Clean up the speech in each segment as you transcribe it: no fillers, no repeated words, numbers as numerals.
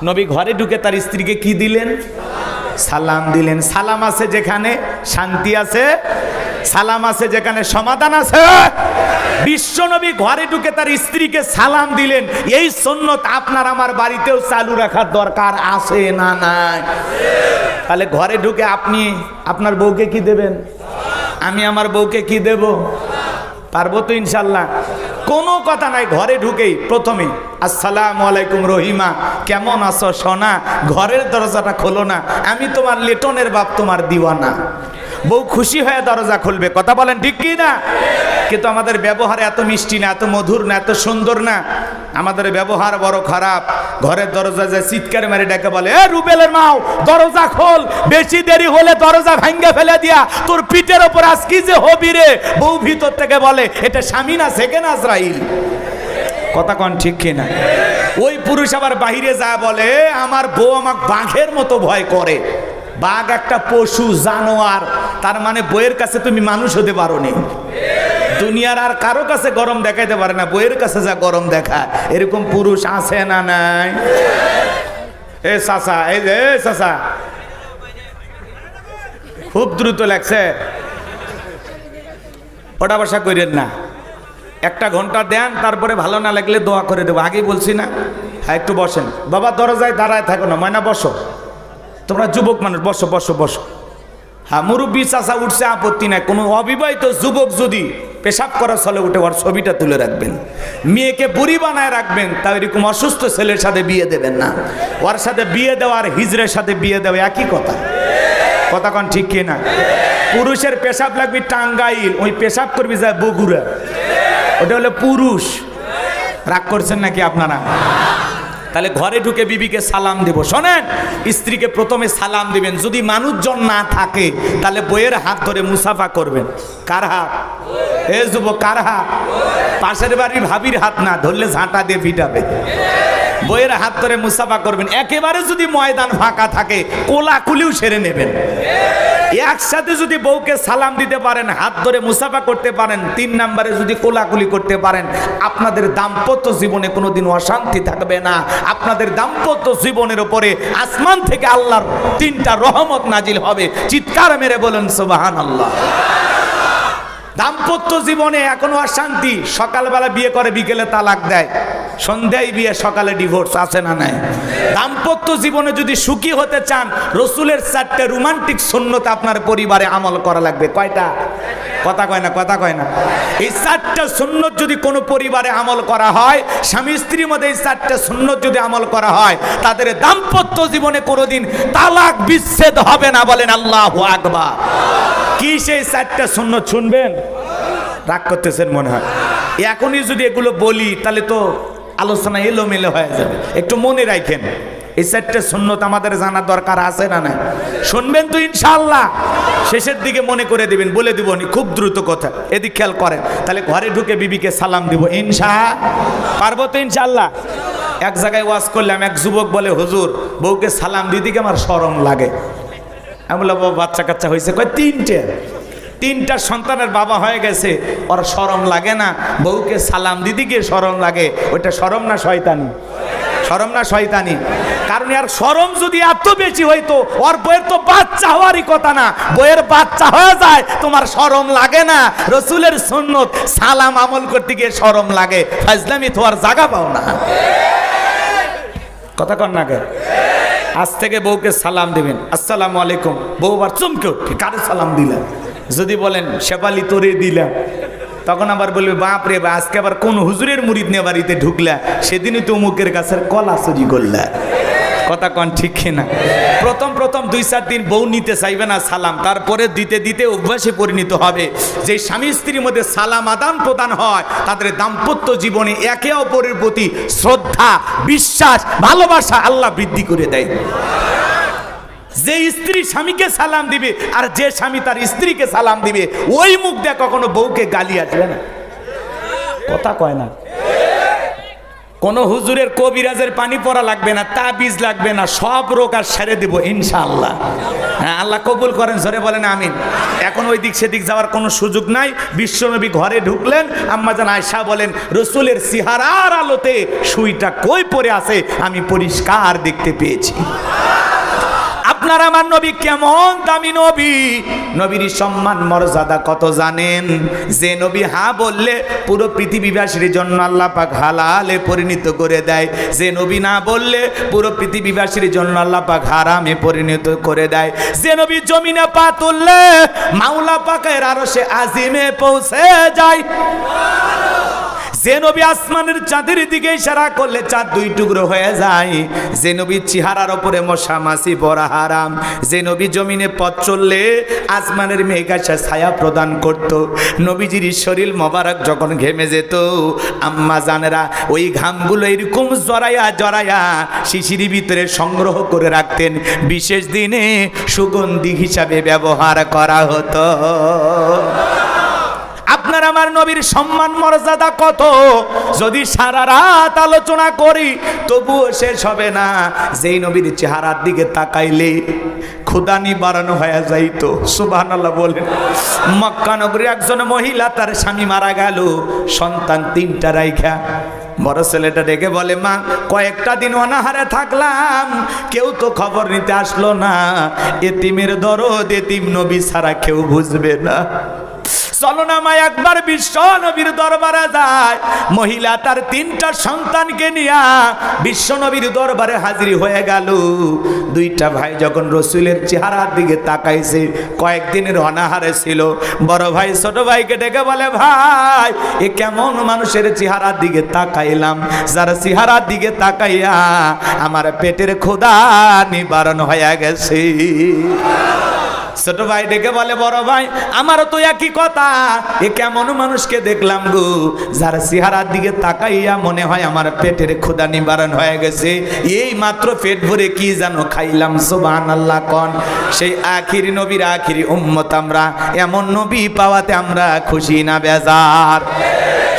নবী ঘরে ঢুকে তার স্ত্রীকে কি দিলেন? সালাম দিলেন। সালাম আছে যেখানে শান্তি আছে, সালাম আছে যেখানে সমাধান আছে। বিশ্বনবী ঘরে ঢুকে তার স্ত্রীকে সালাম দিলেন। এই সুন্নত আপনার আমার বাড়িতেও চালু রাখার দরকার আছে না নাই? তাহলে ঘরে ঢুকে আপনি আপনার বউকে কি দেবেন? আমি আমার বউকে কি দেব? পারবো তো ইনশাল্লাহ? কোনো কথা নাই, ঘরে ঢুকেই প্রথমে আসসালামু আলাইকুম রহিমা, কেমন আছো সোনা? ঘরের দরজাটা খোলো না, আমি তোমার লেটনের বাপ, তোমার দিওয়ানা। বউ খুশি হয়ে দরজা খুলবে, কথা বলেন ঠিক কি না? কিন্তু আমাদের ব্যবহার এত মিষ্টি না, এত মধুর না, এত সুন্দর না। আমাদের ব্যবহার বড় খারাপ। ঘরের দরজা যে চিৎকার মেরে ডেকে বলে, এ রুবেলের মাও দরজা খোল, বেশি দেরি হলে দরজা ভাঙ্গে ফেলে দিয়া তোর পিঠের ওপর আজ কি যে হবি রে। বউ ভিতর থেকে বলে, এটা স্বামী না সেকেন্ড আজরাইল। কথা কন ঠিক কিনা? ওই পুরুষ আবার বাহিরে যায় বলে, আমার বউ আমাকে বাঘের মতো ভয় করে। বাঘ একটা পশু জানোয়ার, তার মানে বইয়ের কাছে তুমি মানুষ হতে পারো নি। দুনিয়ার আর কারো কাছে গরম দেখাইতে পারে না, বইয়ের কাছে যা গরম দেখায়। এরকম পুরুষ আছে না নাই? এ চাচা, এই যে চাচা খুব দ্রুত লাগছে, ওটা বসা করেন না। একটা ঘন্টা দেন, তারপরে ভালো না লাগলে দোয়া করে দেবো। আগেই বলছি না? হ্যাঁ একটু বসেন বাবা, দরজায় দাঁড়ায় থাকো না, ময়না বসো। তোমরা যুবক মানুষ, বসো বসো বসো। হ্যাঁ মুরব্বী চাচা উঠছে, আপত্তি নাই। কোনো অবিবাহিত যুবক যদি পেশাব করার ছলে উঠে, ওর ছবিটা তুলে রাখবেন। মেয়েকে বুড়ি বানায় রাখবেন, তাও এরকম অসুস্থ ছেলের সাথে বিয়ে দেবেন না। ওর সাথে বিয়ে দেওয়া আর হিজড়ের সাথে বিয়ে দেওয়া একই কথা। কথা কন ঠিক কিনা? পুরুষের পেশাব লাগবে টাঙ্গাইল, ওই পেশাব করবি যায় বগুড়া, ওটা হলো পুরুষ। রাগ করছেন নাকি আপনারা? তাহলে ঘরে ঢুকে বিবিকে সালাম দেব। শোনেন, স্ত্রীকে প্রথমে সালাম দিবেন। যদি মানুষজন না থাকে তাহলে বইয়ের হাত ধরে মুসাফা করবেন। কার হাত? এ যুবক, কার হাত? পাশের বাড়ির ভাবির হাত না, ধরলে ঝাঁটা দিয়ে ফিটাবে। বইয়ের হাত ধরে মুসাফা করবেন। একেবারে যদি ময়দান ফাঁকা থাকে কোলাকুলিও সেরে নেবেন। একসাথে যদি বউকে সালাম দিতে পারেন, হাত ধরে মুসাফা করতে পারেন, 3 নম্বরে যদি কোলাকুলি করতে পারেন, আপনাদের দাম্পত্য জীবনে কোনোদিন অশান্তি থাকবে না। আপনাদের দাম্পত্য জীবনের উপরে আসমান থেকে আল্লাহর 3টা রহমত নাজিল হবে। চিৎকার মেরে বলেন সুবহানাল্লাহ। দাম্পত্য জীবনে এখনো অশান্তি। সকালবেলা বিয়ে করে বিকেলে তালাক দেয়, সন্ধ্যায় বিয়ে সকালে ডিভোর্স, আছে না নাই? দাম্পত্য জীবনে যদি সুখী হতে চান, রসুলের 4টে রোমান্টিক সুন্নত আপনার পরিবারে আমল করা লাগবে। কয়টা? কথা কয় না, কথা কয় না। এই 4টা সুন্নত যদি কোনো পরিবারে আমল করা হয়, স্বামী স্ত্রীর মধ্যে এই 4টা সুন্নত যদি আমল করা হয়, তাদের দাম্পত্য জীবনে কোনোদিন তালাক বিচ্ছেদ হবে না। বলেন আল্লাহু আকবার। কি সেই 4টা সুন্নত শুনবেন? রাগ করতেছেন মনে হয়। এখনই যদি এগুলো বলি তাহলে তো আলোচনা এলোমেলো হয়ে যাবে। একটু মনে রাখেন, এই 4টা সুন্নত আমাদের জানার দরকার আছে না নাই? শুনবেন তো ইনশাআল্লাহ? শেষের দিকে মনে করে দিবেন, বলে দিব নি, খুব দ্রুত কথা। এদিক খেয়াল করেন। তাহলে ঘরে ঢুকে বিবিকে সালাম দিব পারবো তো ইনশাআল্লাহ? এক জায়গায় ওয়াজ করলাম, এক যুবক বলে, হুজুর বউকে সালাম দিতে আমার শরম লাগে। আমি বললাম, বাচ্চা কাচ্চা হয়েছে? কয় 3টা সন্তানের বাবা হয়ে গেছে, ওর শরম লাগে না? বউকে সালাম দিতে গিয়ে শরম লাগে। ওইটা শরম না শয়তানি? শরম না শয়তানি? কারণ আর শরম যদি এত বেশি হইতো, ওর বইয়ের তো বাচ্চা হওয়ারই কথা না, বইয়ের বাচ্চা হয়ে যায়, তোমার শরম লাগে না? রসুলের সুন্নত সালাম আমল করতে গিয়ে শরম লাগে, ফাজলামি তো আর জায়গা পাও না। কথা কন না কে? আজ থেকে বউকে সালাম দিবেন, আসসালামু আলাইকুম। বউ আবার চমকে উঠবে, কারে সালাম দিলাম? যদি বলেন শেফালি তোরে দিলাম, তখন আবার বলবে, বাপ রে বা, আজকে আবার কোন হুজুরের মুরিদ নিয়ে বাড়িতে ঢুকলা, সেদিনই তো অমুকের কাছে কলা চুরি করলা। কথা কন ঠিক না? প্রথম 2-4 দিন বউ নিতে চাইবে না সালাম, তারপরে দিতে দিতে অভ্যাসে পরিণত হবে। যে স্বামী স্ত্রীর মধ্যে সালাম আদান প্রদান হয়, তাদের দাম্পত্য জীবনে একে অপরের প্রতি শ্রদ্ধা, বিশ্বাস, ভালোবাসা আল্লাহ বৃদ্ধি করে দেয়। যে স্ত্রী স্বামীকে সালাম দিবে আর যে স্বামী তার স্ত্রীকে সালাম দিবে, ওই মুখ দিয়ে কখনো বউকে গালি আসবে না। কথা কয় না? কোন হুজুরের কবিরাজের পানি পড়া লাগবে না, তাবিজ লাগবে না, সব রোগ আর সেরে দেব ইনশাআল্লাহ। হ্যাঁ, আল্লাহ কবুল করেন, জোরে বলেন আমিন। এখন ওই দিক সেদিক যাওয়ার কোনো সুযোগ নাই। বিশ্বনবী ঘরে ঢুকলেন, আম্মাজান আয়েশা বলেন রসুলের চেহারার আলোতে সুইটা কই পড়ে আছে আমি পরিষ্কার দেখতে পেয়েছি। আপনার আমার নবী কেমন দামি নবী, নবীর সম্মান মর্যাদা কত জানেন? যে নবী হ্যাঁ বললে পুরো পৃথিবীবাসীর জন্য আল্লাহ পাক হালালে পরিণত করে দেয়, যে নবী না বললে পুরো পৃথিবীবাসীর জন্য আল্লাহ পাক হারামে পরিণত করে দেয়, যে নবী জমিনে পা তুললে মাওলা পাকের আরশে আজিমে পৌঁছে যায়, যে নবী আসমানের চাঁদের দিকে ইশারা করলে চাঁদ দুই টুকরো হয়ে যায়, যে নবীর চেহারার উপরে মশা মাছি পড়া হারাম, যে নবী জমিনে পথ চললে আসমানের মেঘ এসে ছায়া প্রদান করত, নবীজির শরীর মোবারক যখন ঘেমে যেত আম্মা জানেরা ওই ঘামগুলো এরকম জড়াইয়া জড়াইয়া শিশির ভিতরে সংগ্রহ করে রাখতেন, বিশেষ দিনে সুগন্ধি হিসাবে ব্যবহার করা হতো। আপনার আমার নবীর সম্মান মর্যাদা কত, যদি সারা রাত আলোচনা করি তবুও শেষ হবে না। যেই নবীর চেহারার দিকে তাকাইলে ক্ষুধা নিবারণ হয়ে যাইতো। সুবহানাল্লাহ বলেন। মক্কা নগরীর একজন মহিলা, তার স্বামী মারা গেল, সন্তান তিনটা রাইখা বড় ছেলেটা ডেকে বলে মা কয়েকটা দিন অনাহারে থাকলাম, কেউ তো খবর নিতে আসলো না, এতিমের দরদ এতিম নবী ছাড়া কেউ বুঝবে না, চলো না মা একবার বিশ্ব নবীর দরবারে যায়। মহিলা তার তিনটা সন্তানকে নিয়ে বিশ্ব নবীর দরবারে হাজির হয়ে গেল। দুইটা ভাই যখন রসুলের চেহারার দিকে তাকাইছে, কয়েকদিনের অনাহারে ছিল, বড় ভাই ছোট ভাইকে ডেকে বলে ভাই এ কেমন মানুষের চেহারার দিকে তাকাইলাম, যার চেহারার দিকে তাকাইয়া আমার পেটের ক্ষুধা নিবারণ হয়ে গেছে। ছোট ভাই ডেকে বলে বড় ভাই আমারও তো একই কথা, এ কেমন মানুষকে দেখলাম গো, যার চেহারার দিকে তাকাইয়া মনে হয় আমার পেটের ক্ষুধা নিবারণ হয়ে গেছে, এই মাত্র পেট ভরে কি জানো খাইলাম। সুবহানাল্লাহ কোন। সেই আখিরি নবীর আখিরি উম্মত আমরা, এমন নবী পাওয়াতে আমরা খুশি না বেজার?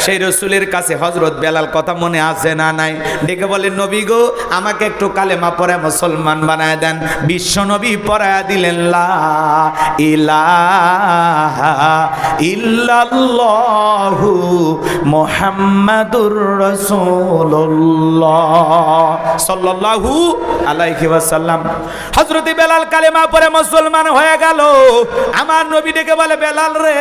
সেই রসুলের কাছে হযরত বেলাল কথা মনে আছে না নাই? ডেকে বলে নবী গো আমাকে একটু কালেমা পড়ে মুসলমান বানায় দেন। বিশ্ব নবী পড়ায়া দিলেন লা ইলাহা ইল্লাল্লাহু মুহাম্মাদুর রাসূলুল্লাহ সাল্লাল্লাহু আলাইহি ওয়াসাল্লাম। হযরত বেলাল কালেমা পড়ে মুসলমান হয়ে গেল। আমার নবী ডেকে বলে বেলাল রে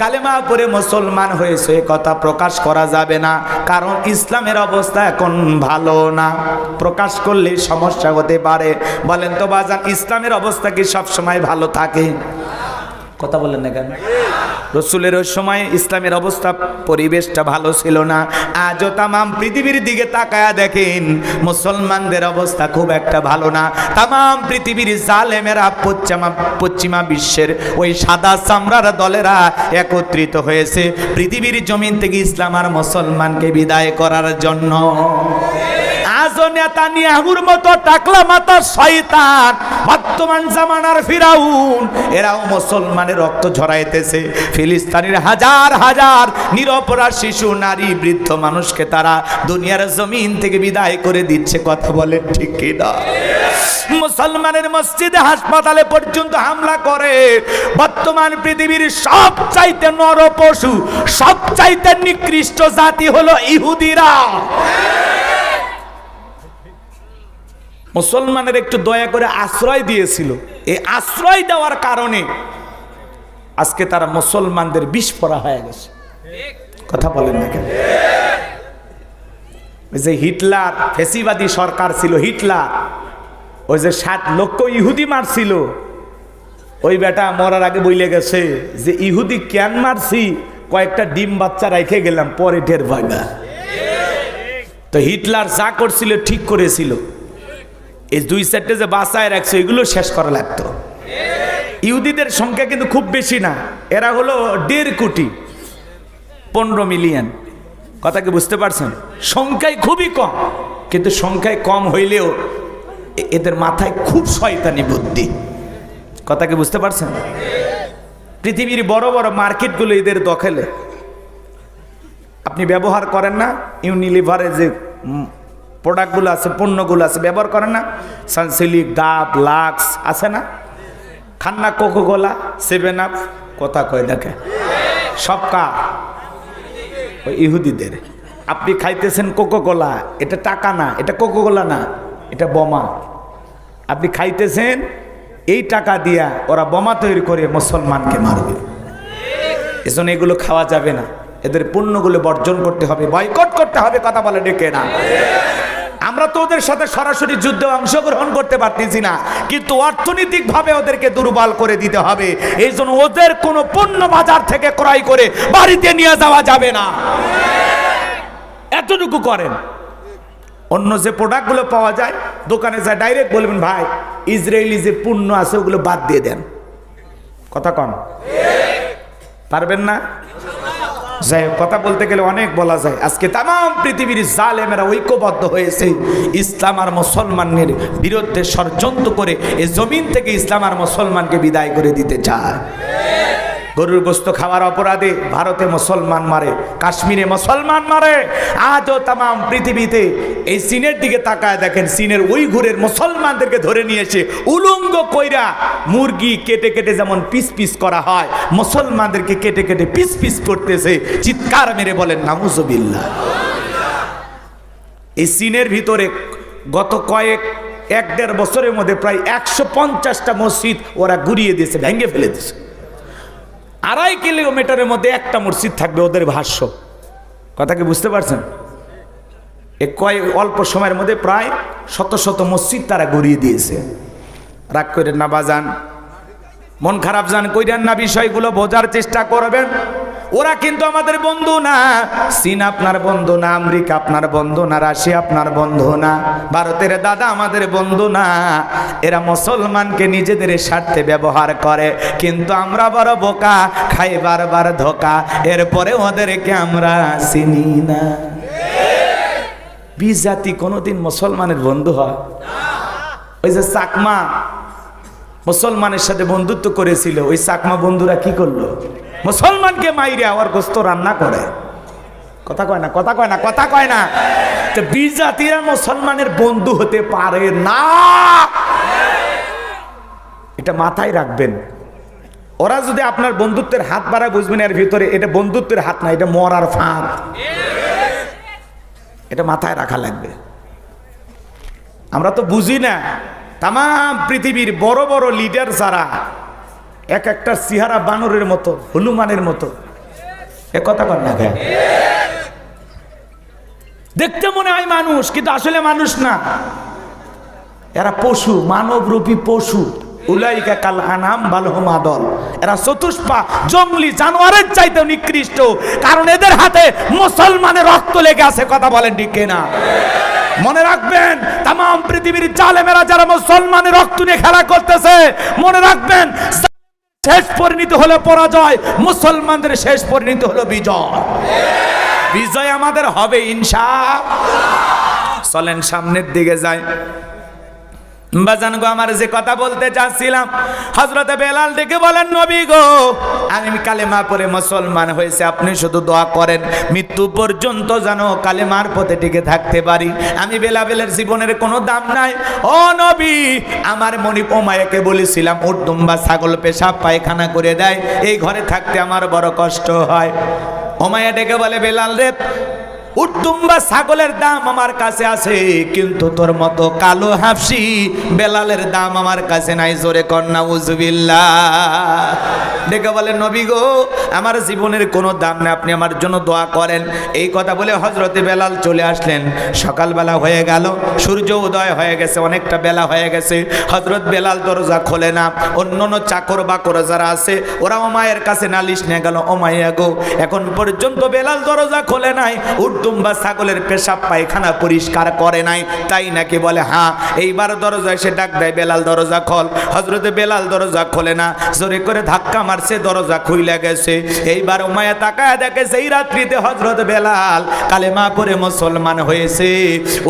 কালেমা পড়ে মুসলমান হয়েছে কথা প্রকাশ করা যাবে না, কারণ ইসলামের অবস্থা এখন ভালো না, প্রকাশ করলে সমস্যা হতে পারে। বলেন তো বাজান ইসলামের অবস্থা কি সব সময় ভালো থাকে? কথা বলেন না কেন? রসুলের ওই সময় ইসলামের অবস্থা পরিবেশটা ভালো ছিল না। আজও তামাম পৃথিবীর দিকে তাকায়া দেখেন মুসলমানদের অবস্থা খুব একটা ভালো না। তামাম পৃথিবীর জালেমেরা পশ্চিমা বিশ্বের ওই সাদা চামড়ার দলেরা একত্রিত হয়েছে পৃথিবীর জমিন থেকে ইসলাম আর মুসলমানকে বিদায় করার জন্য। আজও নেতানিয়াহুর মতো টাকলা মাথা শয়তান, বর্তমান জামানার ফিরাউন, এরাও মুসলমানের রক্ত ঝরাইতেছে। ফিলিস্তিনের হাজার হাজার নিরপরাধ শিশু নারী বৃদ্ধ মানুষকে তারা দুনিয়ার জমিন থেকে বিদায় করে দিচ্ছে। কথা বলেন ঠিক কি না? মুসলমানের মসজিদে হাসপাতালে পর্যন্ত হামলা করে। বর্তমান পৃথিবীর সবচাইতে নর পশু, সবচাইতে নিকৃষ্ট জাতি হলো ইহুদিরা। মুসলমানের একটু দয়া করে আশ্রয় দিয়েছিল, এই আশ্রয় দেওয়ার কারণে আজকে তারা মুসলমানদের বিস্ফোরা হয়ে গেছে। কথা বলেন না কেন? যে হিটলার ফেসিবাদী সরকার ছিল, হিটলার ওই যে 7 লক্ষ ইহুদি মারছিল, ওই বেটা মরার আগে বইলে গেছে যে ইহুদি কেন মারছি, কয়েকটা ডিম বাচ্চা রেখে গেলাম, পরে টের পাই না। তো হিটলার যা করছিল ঠিক করেছিল, এই 2-4টে যে বাঁচায় রাখছে এগুলো শেষ করা লাগতো। ইহুদিদের সংখ্যা কিন্তু খুব বেশি না, এরা হলো 1.5 কোটি, 15 মিলিয়ন। কথা কি বুঝতে পারছেন? সংখ্যায় খুবই কম, কিন্তু সংখ্যায় কম হইলেও এদের মাথায় খুব শয়তানি বুদ্ধি। কথা কি বুঝতে পারছেন? পৃথিবীর বড় বড় মার্কেটগুলো এদের দখলে। আপনি ব্যবহার করেন না ইউনিলিভারে যে প্রোডাক্টগুলো আছে, পণ্যগুলো আছে, ব্যবহার করেন না? সানসিলিক, ডাব, লাক্স আছে না? খান না কোকোকোলা, 7 আপ? কথা কয় দেখে সব কার? ওই ইহুদিদের। আপনি খাইতেছেন কোকোকোলা, এটা টাকা না, এটা কোকোকোলা না, এটা বোমা। আপনি খাইতেছেন, এই টাকা দিয়া ওরা বোমা তৈরি করে মুসলমানকে মারবে। এজন্য এগুলো খাওয়া যাবে না, এদের পণ্যগুলো বর্জন করতে হবে, বয়কট করতে হবে। কথা বলে ডেকে না? আমরা তো ওদের সাথে সরাসরি যুদ্ধে অংশগ্রহণ করতে পারতেছি না, কিন্তু অর্থনৈতিকভাবে ওদেরকে দুর্বল করে দিতে হবে। এই জন্য ওদের কোনো পণ্য বাজার থেকে ক্রয় করে বাড়িতে নিয়ে যাওয়া যাবে না, এতটুকু করেন। অন্য যে প্রোডাক্টগুলো পাওয়া যায় দোকানে যায় ডাইরেক্ট বলবেন, ভাই ইসরায়েলি যে পণ্য আছে ওগুলো বাদ দিয়ে দেন। কথা কন, পারবেন না? যাই হোক, কথা বলতে গেলে অনেক বলা যায়। আজকে তাম পৃথিবীর জালেমেরা ঐক্যবদ্ধ হয়েছে ইসলাম আর মুসলমানের বিরুদ্ধে ষড়যন্ত্র করে এই জমিন থেকে ইসলাম আর মুসলমানকে বিদায় করে দিতে চায়। গরুর গোস্ত খাওয়ার অপরাধে ভারতে মুসলমান মারে, কাশ্মীরে মুসলমান মারে। আজও তাম পৃথিবীতে এই চীনের দিকে তাকায় দেখেন, চীনের উইঘুরের মুসলমানদেরকে ধরে নিয়ে এসে উলঙ্গ কইরা মুরগি কেটে কেটে যেমন পিস পিস করা হয়, মুসলমানদেরকে কেটে কেটে পিস পিস করতেছে। চিৎকার মেরে বলেন নাউজুবিল্লাহ। এই চীনের ভিতরে গত এক দেড় বছরের মধ্যে প্রায় 150টা মসজিদ ওরা গুড়িয়ে দিয়েছে, ভেঙে ফেলে দিয়েছে। 2.5 কিলোমিটারের মধ্যে একটা মসজিদ থাকবে ওদের ভাষ্য। কথা কি বুঝতে পারছেন? অল্প সময়ের মধ্যে প্রায় শত শত মসজিদ তারা গড়িয়ে দিয়েছে। রাগ করেন না বাজান, মন খারাপ জান কইরেন না, বিষয়গুলো বোঝার চেষ্টা করবেন। ওরা কিন্তু আমাদের বন্ধু না। চীন আপনার বন্ধু না, আমেরিকা আপনার বন্ধু না, রাশিয়া আপনার বন্ধু না, ভারতের দাদা আমাদের বন্ধু না। এরা মুসলমানকে নিজেদের স্বার্থে ব্যবহার করে, কিন্তু আমরা বড় বোকা, খাই বারবার ধোকা, এরপরে ওদেরকে আমরা চিনি না। বিজাতি কোনোদিন মুসলমানের বন্ধু হয়? ওই যে চাকমা মুসলমানের সাথে বন্ধুত্ব করেছিল, ওই চাকমা বন্ধুরা কি করলো? মুসলমানকে মাইরে আবার গোস্ত রান্না করে। কথা কয় না, কথা কয় না, কথা কয় না। তো বিজাতিরা মুসলমানের বন্ধু হতে পারে না, এটা মাথায় রাখবেন। ওরা যদি আপনার বন্ধুত্বের হাত বাড়ায়, বুঝবেন এর ভিতরে এটা বন্ধুত্বের হাত না, এটা মরার ফাঁদ। এটা মাথায় রাখা লাগবে। আমরা তো বুঝি না, তাম পৃথিবীর বড় বড় লিডার যারা, এক একটা চেহারা বানরের মতো, হনুমানের মতো। এ কথা কর না, দেখতে মনে হয় মানুষ, কিন্তু আসলে মানুষ না, এরা পশু, মানবরূপী পশু। উলাইকা কাল আনাম বাল হুম আদল। এরা চতুষ্পা জঙ্গলি জানোয়ারের চাইতে নিকৃষ্ট, কারণ এদের হাতে মুসলমানের রক্ত লেগে আছে। কথা বলেন ঠিক কিনা? মনে রাখবেন, তাম পৃথিবীর জালেমেরা যারা মুসলমানের রক্ত নিয়ে খেলা করতেছে, মনে রাখবেন শেষ পরিণতি হলো পরাজয়, মুসলমানদের শেষ পরিণতি হলো বিজয়। বিজয় আমাদের হবে ইনশাআল্লাহ। চলেন সামনের দিকে যাই। বাজান গো, আমার যে কথা বলতে চাচ্ছিলাম, হযরতে বেলাল ডেকে বলেন, নবী গো, আমি কালেমা পড়ে মুসলমান হয়েছে, আপনি শুধু দোয়া করেন মৃত্যু পর্যন্ত যেন কালেমার পথে টিকে থাকতে পারি। আমি বেলালের জীবনের কোনো দাম নাই। ও নবী, আমার মনি ওমায়াকে বলেছিলাম উট দুম্বা ছাগল পেশাব পায়খানা করে দেয়, এই ঘরে থাকতে আমার বড় কষ্ট হয়। ওমায়া ডেকে বলে, বেলাল রে, উট্টুম্বা ছাগলের দাম আমার কাছে আছে, কিন্তু তোর মতো কালো হাফসি বেলালের দাম আমার কাছে নাই। জোরে কর নাউজুবিল্লাহ। ডেকে বলে, নবী গো, আমার জীবনের কোনো দাম নেই, আপনি আমার জন্য দোয়া করেন। এই কথা বলে হযরতে বেলাল চলে আসলেন। সকালবেলা হয়ে গেল, সূর্য উদয় হয়ে গেছে, অনেকটা বেলা হয়ে গেছে। হযরত বেলাল দরজা খোলে না। অন্যান্য চাকর বাকর যারা আছে ওরা ওমায়ের কাছে নালিশ নিয়ে গেল, ওমাইয়া গো, এখন পর্যন্ত বেলাল দরজা খোলে নাই, উট্টুম্বা ছাগলের পেশাব পায়খানা পরিষ্কার করে নাই, তাই নাকি? বলে হ্যাঁ। এইবার দরজা এসে ডাক দেয়, বেলাল দরজা খোল। হযরতে বেলাল দরজা খোলে না, জোরে করে ধাক্কা মারছে, দরজা খুইলা গেছে। এইবার উমাইয়া তাকায় দেখে সেই রাত্রিতে হযরত বেলাল কালেমা পড়ে মুসলমান হয়েছে।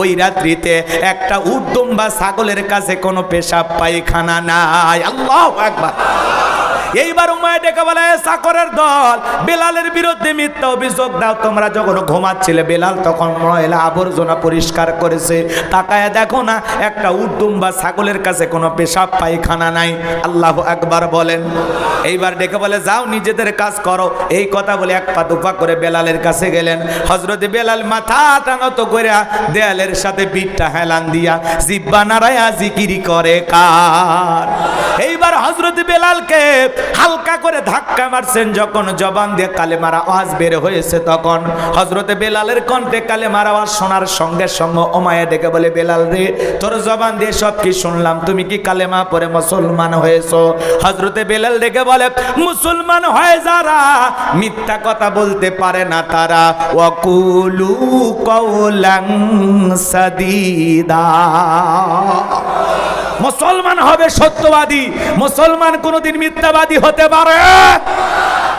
ওই রাত্রিতে একটা উট্টুম্বা ছাগলের কাছে কোনো পেশাব পায়খানা নাই। আল্লাহু আকবার। এইবার উমাইয়া ডেকে বলে, চাকরের দল, বেলালের বিরুদ্ধে মিথ্যা অভিযোগ দাও। তোমরা যখন ঘুমাচ্ছিলে বেলাল তখন ময়লা আবর্জনা পরিষ্কার করেছে, তাকায় দেখো না একটা উট দুম্বা ছাগলের কাছে কোনো পেশাব পায়খানা নাই। আল্লাহু আকবার বলেন। এইবার ডেকে বলে, যাও নিজেদের কাজ করো। এই কথা বলে এক পা দুপা করে বেলালের কাছে গেলেন। হযরত বেলাল মাথা টানত করে দেয়ালের সাথে পিঠটা হেলান দিয়া জিহ্বা নাড়ায়া জিকির করে কার। এইবার হযরত বেলালকে হালকা করে ধাক্কা মারছেন, যখন জবান দিয়ে কালেমার আওয়াজ বের হয়েছে তখন হযরত বেলালের কণ্ঠে কালেমার আওয়াজ শোনার সঙ্গে সঙ্গে উমাইয়া ডেকে বলে, বেলাল রে, তোর জবান দিয়ে সব কি শুনলাম, তুমি কি কালেমা পড়ে মুসলমান হয়েছো? হযরত বেলাল ডেকে বলে, মুসলমান হয় যারা মিথ্যা কথা বলতে পারে না তারা, ওয়াকুলু কাওলান সাদীদা। মুসলমান হবে সত্যবাদী, মুসলমান কোনোদিন মিথ্যাবাদী হতে পারে।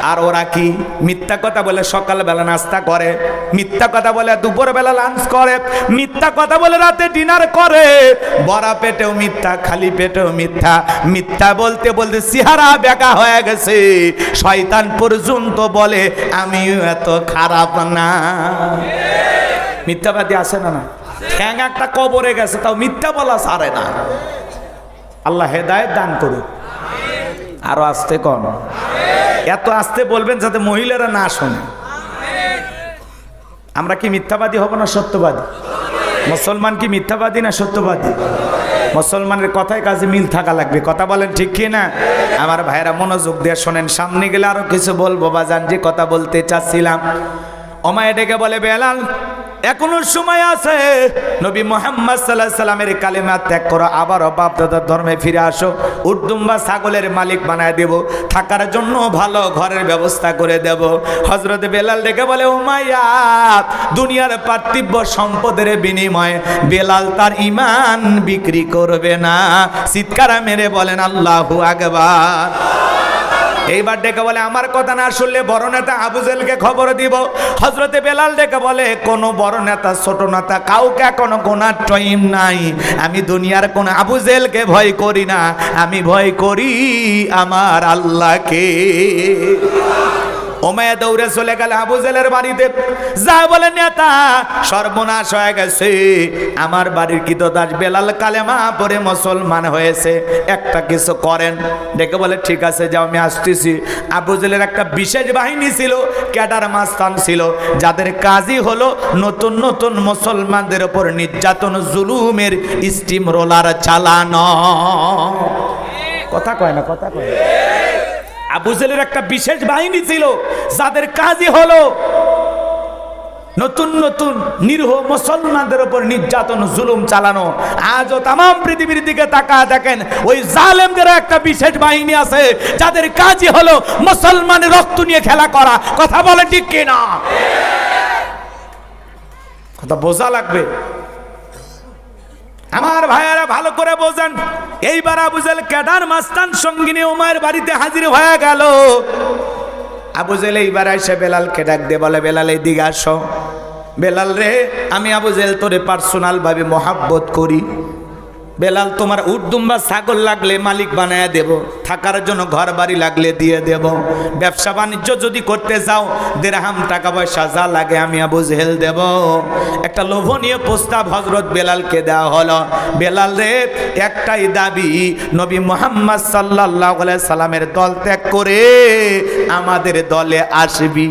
আর ওরা কি মিথ্যা কথা বলে সকালবেলা নাস্তা করে, মিথ্যা কথা বলে দুপুরবেলা লাঞ্চ করে, মিথ্যা কথা বলে রাতে ডিনার করে, বড়া পেটেও মিথ্যা, খালি পেটেও মিথ্যা। মিথ্যা বলতে বলতে চেহারা বেঁকা হয়ে গেছে, শয়তান পর্যন্ত বলে আমিও এত খারাপ না। মিথ্যাবাদী আছে না? না, ঠ্যাং একটা কবরে গেছে তাও মিথ্যা বলা ছাড়ে না। আল্লাহ হেদায়েত দান করুক। আরো আস্তে কন, এত আস্তে বলবেন যাতে মহিলারা না শোনে। আমরা কি মিথ্যাবাদী হব না সত্যবাদী? মুসলমান কি মিথ্যাবাদী না সত্যবাদী? মুসলমানের কথায় কাজে মিল থাকা লাগবে। কথা বলেন ঠিক কি না? আমার ভাইরা মনোযোগ দিয়ে শোনেন, সামনে গেলে আরো কিছু বলবো বাজান, যে কথা বলতে চাচ্ছিলাম। উমাইয়া ডেকে বলে, বেলাল এখনো সময় আছে, নবী মুহাম্মদ সাল্লাল্লাহু আলাইহি সাল্লামের কালেমা ত্যাগ করো, আবারও বাপ দাদার ধর্মে ফিরে আসো, উট দুম্বা ছাগলের মালিক বানায় দেব, থাকার জন্য ভালো ঘরের ব্যবস্থা করে দেব। হযরত বেলাল ডেকে বলে, উমাইয়া দুনিয়ার পার্থিব সম্পদের বিনিময়ে বেলাল তার ঈমান বিক্রি করবে না। চিৎকার মেরে বলেন আল্লাহু আকবার। এইবার ডেকে বলে, আমার কথা না শুনলে বড় নেতা আবু জেহেলকে খবর দিব। হযরতে বেলাল ডেকে বলে, কোন বড় নেতা ছোট নেতা কাউকে কোনো গোনার টাইম নাই। আমি দুনিয়ার কোন আবু জেহেলকে ভয় করি না, আমি ভয় করি আমার আল্লাহকে। উমাইয়া দৌড়ে চলে গেল আবু জেহেলের বাড়িতে, যা বলে, নেতা সর্বনাশ হয়ে গেছে, আমার বাড়ির কৃতদাস বেলাল কালেমা পড়ে মুসলমান হয়েছে, একটা কিছু করেন। ডেকে বলে, ঠিক আছে যাও, আমি আসতেছি। আবু জেহেলের একটা বিশেষ বাহিনী ছিল, ক্যাডার মাস্তান ছিল, যাদের কাজই হলো নতুন নতুন মুসলমানদের উপর নির্যাতন জুলুমের স্টিম রোলার চালানো। কথা কয় না, কথা কয়। আবু জেহেলের একটা বিশেষ বাহিনী ছিল, যাদের কাজই হলো নতুন নতুন নিরীহ মুসলমানদের উপর নির্যাতন জুলুম চালানো। আজও তাম পৃথিবীর দিকে তাকায় দেখেন, ওই জালেমদের একটা বিশেষ বাহিনী আছে, যাদের কাজই হলো মুসলমানের রক্ত নিয়ে খেলা করা। কথা বলে ঠিক কিনা? কথা বোঝা লাগবে আমার ভাইয়ারা, ভালো করে বোঝেন। এইবার আবু জেহেল ক্যাডার মাস্তান সঙ্গিনী উমাইয়ার বাড়িতে হাজির হয়ে গেল। আবু জেহেল এইবার এসে বেলালকে ডাক দিয়ে বলে, বেলাল এইদিকে আসো। বেলাল রে, আমি আবু জেহেল তোরে পার্সোনাল ভাবে মহাব্বত করি। বেলাল, তোমার উট দুম্বা ছাগল লাগলে মালিক বানায় দেব, থাকার জন্য ঘর বাড়ি লাগলে দিয়ে দেব, ব্যবসা বাণিজ্য যদি করতে যাও দেড়হাম টাকা পয়সা যা লাগে আমি আবু জেহেল দেব। একটা লোভনীয় প্রস্তাব হযরত বেলালকে দেওয়া হলো। বেলাল রে, একটাই দাবি, নবী মুহাম্মদ সাল্লাল্লাহু আলাইহি সাল্লামের দল ত্যাগ করে আমাদের দলে আসবি।